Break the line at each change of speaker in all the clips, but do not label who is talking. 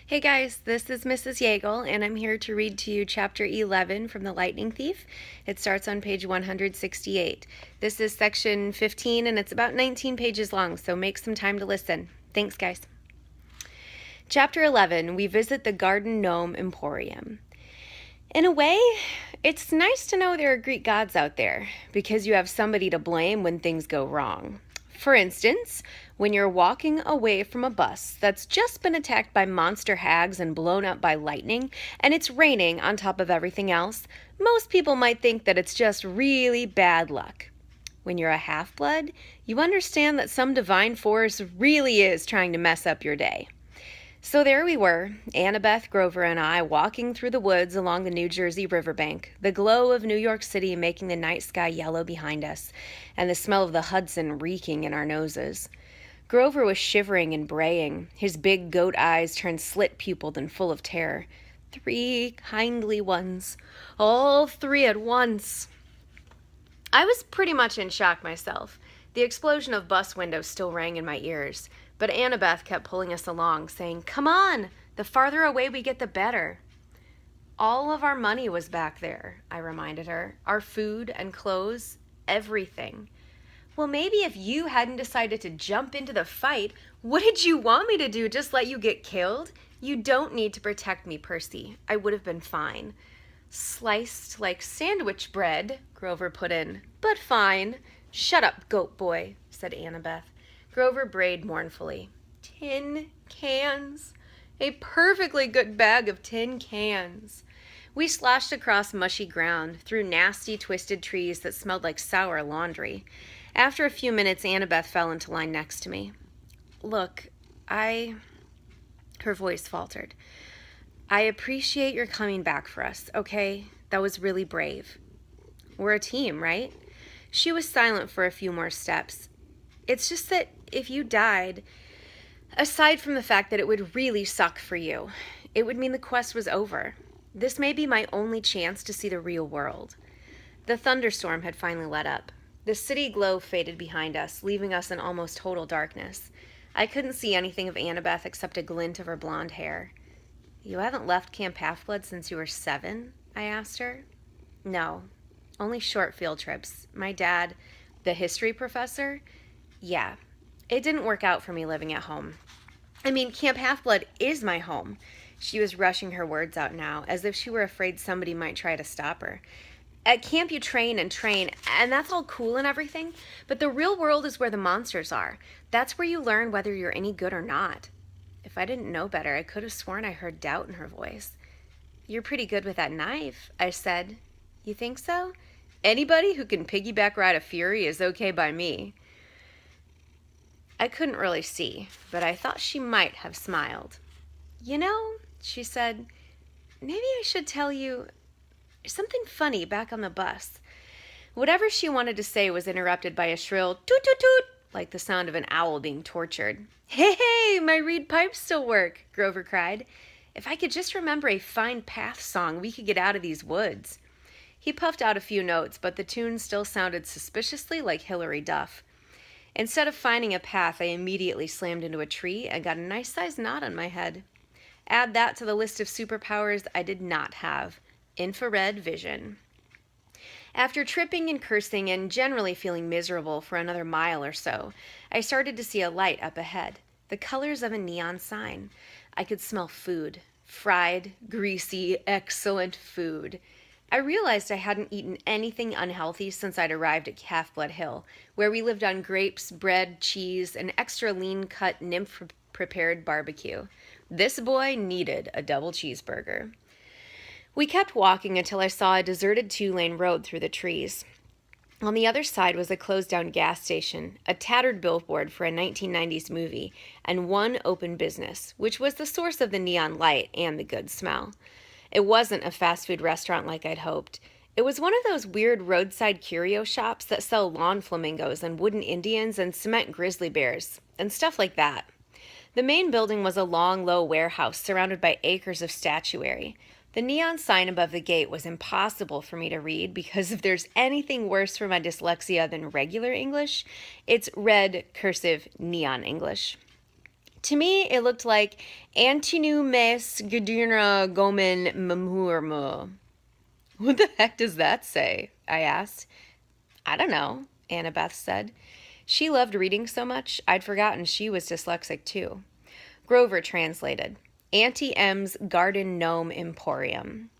Hey guys, this is Mrs. Yeagle, and I'm here to read to you Chapter 11 from The Lightning Thief. It starts on page 168. This is section 15, and it's about 19 pages long, so make some time to listen. Thanks, guys. Chapter 11, we visit the Garden Gnome Emporium. In a way, it's nice to know there are Greek gods out there, because you have somebody to blame when things go wrong. For instance, when you're walking away from a bus that's just been attacked by monster hags and blown up by lightning, and it's raining on top of everything else, most people might think that it's just really bad luck. When you're a half-blood, you understand that some divine force really is trying to mess up your day. So there we were, Annabeth, Grover, and I walking through the woods along the New Jersey riverbank, the glow of New York City making the night sky yellow behind us, and the smell of the Hudson reeking in our noses. Grover was shivering and braying, his big goat eyes turned slit-pupiled and full of terror. 3 kindly ones, all 3 at once. I was pretty much in shock myself. The explosion of bus windows still rang in my ears. But Annabeth kept pulling us along, saying, "Come on, the farther away we get, the better." All of our money was back there, I reminded her. Our food and clothes, everything. Well, maybe if you hadn't decided to jump into the fight, what did you want me to do, just let you get killed? You don't need to protect me, Percy. I would have been fine. Sliced like sandwich bread, Grover put in. But fine. Shut up, goat boy, said Annabeth. Grover brayed mournfully. 10 cans. A perfectly good bag of 10 cans. We sloshed across mushy ground, through nasty, twisted trees that smelled like sour laundry. After a few minutes, Annabeth fell into line next to me. Look, Her voice faltered. I appreciate your coming back for us, okay? That was really brave. We're a team, right? She was silent for a few more steps. It's just that if you died, aside from the fact that it would really suck for you, it would mean the quest was over. This may be my only chance to see the real world. The thunderstorm had finally let up. The city glow faded behind us, leaving us in almost total darkness. I couldn't see anything of Annabeth except a glint of her blonde hair. You haven't left Camp Half-Blood since you were 7? I asked her. No, only short field trips. My dad, the history professor, yeah, it didn't work out for me living at home. I mean, Camp Half-Blood is my home. She was rushing her words out now, as if she were afraid somebody might try to stop her. At camp you train, and that's all cool and everything, but the real world is where the monsters are. That's where you learn whether you're any good or not. If I didn't know better, I could have sworn I heard doubt in her voice. You're pretty good with that knife, I said. You think so? Anybody who can piggyback ride a Fury is okay by me. I couldn't really see, but I thought she might have smiled. You know, she said, maybe I should tell you something funny back on the bus. Whatever she wanted to say was interrupted by a shrill toot toot toot, like the sound of an owl being tortured. Hey, my reed pipes still work, Grover cried. If I could just remember a fine path song, we could get out of these woods. He puffed out a few notes, but the tune still sounded suspiciously like Hilary Duff. Instead of finding a path, I immediately slammed into a tree and got a nice-sized knot on my head. Add that to the list of superpowers I did not have. Infrared vision. After tripping and cursing and generally feeling miserable for another mile or so, I started to see a light up ahead, the colors of a neon sign. I could smell food. Fried, greasy, excellent food. I realized I hadn't eaten anything unhealthy since I'd arrived at Half-Blood Hill, where we lived on grapes, bread, cheese, and extra lean-cut nymph-prepared barbecue. This boy needed a double cheeseburger. We kept walking until I saw a deserted 2-lane road through the trees. On the other side was a closed-down gas station, a tattered billboard for a 1990s movie, and one open business, which was the source of the neon light and the good smell. It wasn't a fast food restaurant like I'd hoped. It was one of those weird roadside curio shops that sell lawn flamingos and wooden Indians and cement grizzly bears, and stuff like that. The main building was a long, low warehouse surrounded by acres of statuary. The neon sign above the gate was impossible for me to read because if there's anything worse for my dyslexia than regular English, it's red, cursive, neon English. To me, it looked like Antinu mes Gudurna Gomen Memurmu. What the heck does that say? I asked. I don't know, Annabeth said. She loved reading so much, I'd forgotten she was dyslexic too. Grover translated. Auntie M's Garden Gnome Emporium.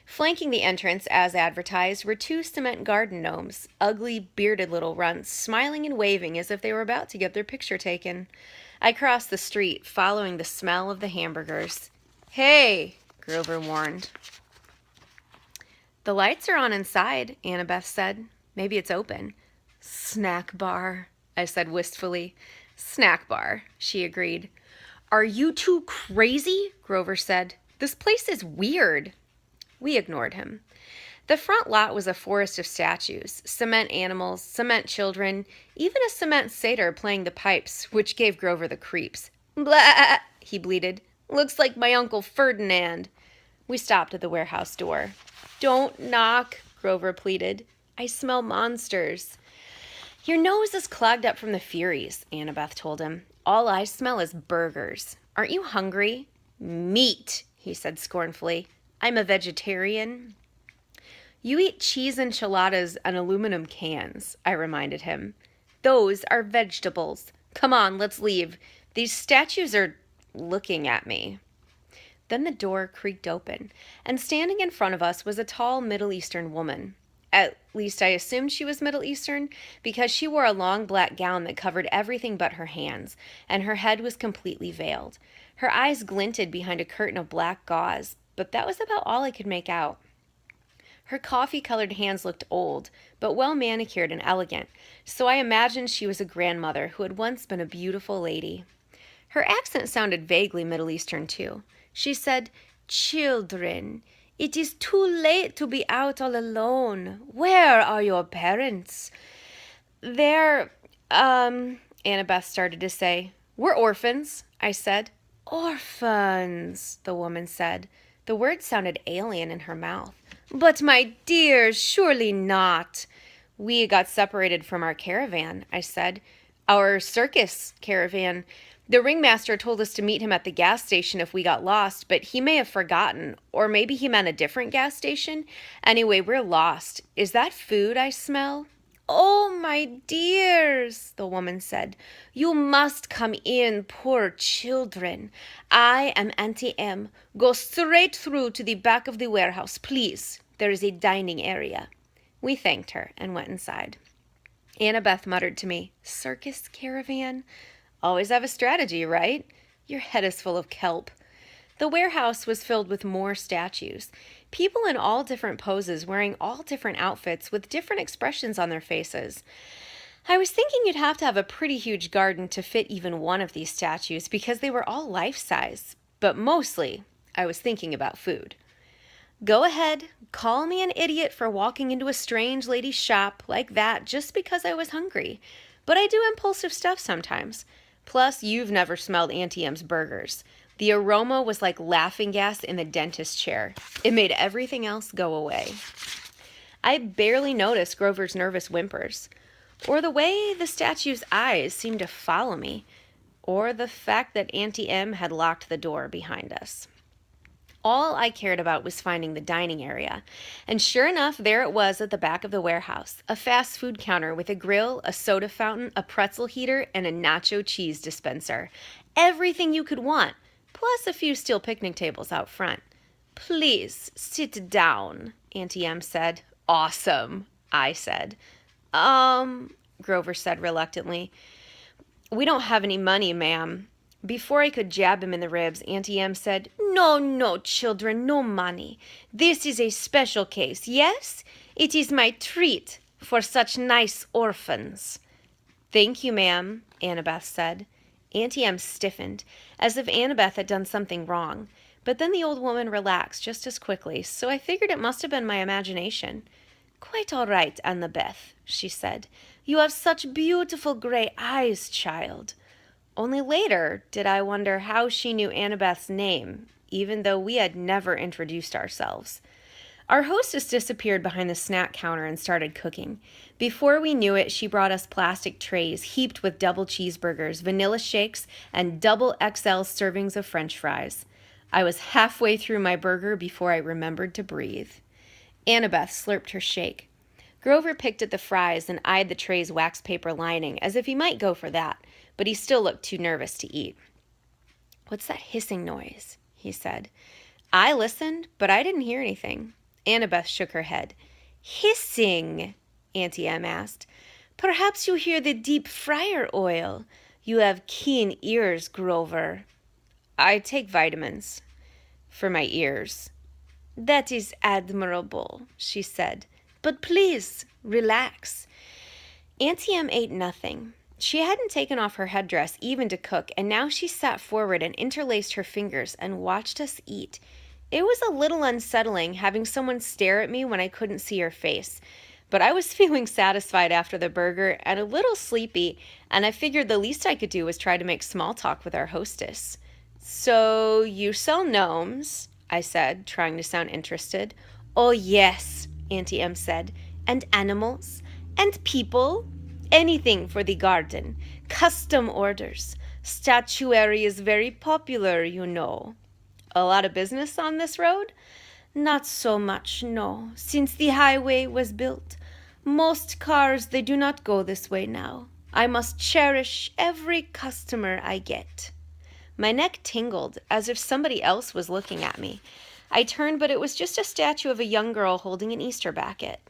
Flanking the entrance, as advertised, were 2 cement garden gnomes, ugly, bearded little runts, smiling and waving as if they were about to get their picture taken. I crossed the street, following the smell of the hamburgers. Hey, Grover warned. The lights are on inside, Annabeth said. Maybe it's open. Snack bar, I said wistfully. Snack bar, she agreed. Are you two crazy? Grover said. This place is weird. We ignored him. The front lot was a forest of statues, cement animals, cement children, even a cement satyr playing the pipes, which gave Grover the creeps. Blah, he bleated. Looks like my Uncle Ferdinand. We stopped at the warehouse door. Don't knock, Grover pleaded. I smell monsters. Your nose is clogged up from the Furies, Annabeth told him. All I smell is burgers. Aren't you hungry? Meat, he said scornfully. I'm a vegetarian. You eat cheese enchiladas in aluminum cans, I reminded him. Those are vegetables. Come on, let's leave. These statues are looking at me. Then the door creaked open, and standing in front of us was a tall Middle Eastern woman. At least I assumed she was Middle Eastern, because she wore a long black gown that covered everything but her hands, and her head was completely veiled. Her eyes glinted behind a curtain of black gauze, but that was about all I could make out. Her coffee-colored hands looked old, but well manicured and elegant, so I imagined she was a grandmother who had once been a beautiful lady. Her accent sounded vaguely Middle Eastern, too. She said, Children, it is too late to be out all alone. Where are your parents? They're, Annabeth started to say. We're orphans, I said. Orphans, the woman said. The word sounded alien in her mouth. But my dear, surely not. We got separated from our caravan, I said. Our circus caravan. The ringmaster told us to meet him at the gas station if we got lost, but he may have forgotten, or maybe he meant a different gas station. Anyway, we're lost. Is that food I smell? Oh, my dears, the woman said. You must come in, poor children. I am Auntie M. Go straight through to the back of the warehouse, please. There is a dining area. We thanked her and went inside. Annabeth muttered to me, Circus caravan? Always have a strategy, right? Your head is full of kelp. The warehouse was filled with more statues. People in all different poses wearing all different outfits with different expressions on their faces. I was thinking you'd have to have a pretty huge garden to fit even one of these statues because they were all life-size. But mostly, I was thinking about food. Go ahead, call me an idiot for walking into a strange lady's shop like that just because I was hungry. But I do impulsive stuff sometimes. Plus, you've never smelled Auntie M's burgers. The aroma was like laughing gas in the dentist chair. It made everything else go away. I barely noticed Grover's nervous whimpers, or the way the statue's eyes seemed to follow me, or the fact that Auntie M had locked the door behind us. All I cared about was finding the dining area, and sure enough, there it was at the back of the warehouse, a fast food counter with a grill, a soda fountain, a pretzel heater, and a nacho cheese dispenser. Everything you could want, plus a few steel picnic tables out front. Please, sit down, Auntie M said. Awesome, I said. Grover said reluctantly. We don't have any money, ma'am. Before I could jab him in the ribs, Auntie M said, No, children, no money. This is a special case, yes? It is my treat for such nice orphans. Thank you, ma'am, Annabeth said. Auntie M stiffened, as if Annabeth had done something wrong. But then the old woman relaxed just as quickly, so I figured it must have been my imagination. Quite all right, Annabeth, she said. You have such beautiful gray eyes, child. Only later did I wonder how she knew Annabeth's name, even though we had never introduced ourselves. Our hostess disappeared behind the snack counter and started cooking. Before we knew it, she brought us plastic trays heaped with double cheeseburgers, vanilla shakes, and double XL servings of French fries. I was halfway through my burger before I remembered to breathe. Annabeth slurped her shake. Grover picked at the fries and eyed the tray's wax paper lining as if he might go for that, but he still looked too nervous to eat. "What's that hissing noise?" he said. I listened, but I didn't hear anything. Annabeth shook her head. "Hissing?" Auntie Em asked. "Perhaps you hear the deep fryer oil. You have keen ears, Grover." "I take vitamins for my ears." "That is admirable," she said. "But please, relax." Auntie Em ate nothing. She hadn't taken off her headdress even to cook, and now she sat forward and interlaced her fingers and watched us eat. It was a little unsettling having someone stare at me when I couldn't see her face, but I was feeling satisfied after the burger and a little sleepy, and I figured the least I could do was try to make small talk with our hostess. "So you sell gnomes?" I said, trying to sound interested. "Oh, yes," Auntie Em said, "and animals, and people. Anything for the garden. Custom orders. Statuary is very popular, you know." "A lot of business on this road?" "Not so much, no. Since the highway was built, most cars, they do not go this way now. I must cherish every customer I get." My neck tingled, as if somebody else was looking at me. I turned, but it was just a statue of a young girl holding an Easter basket.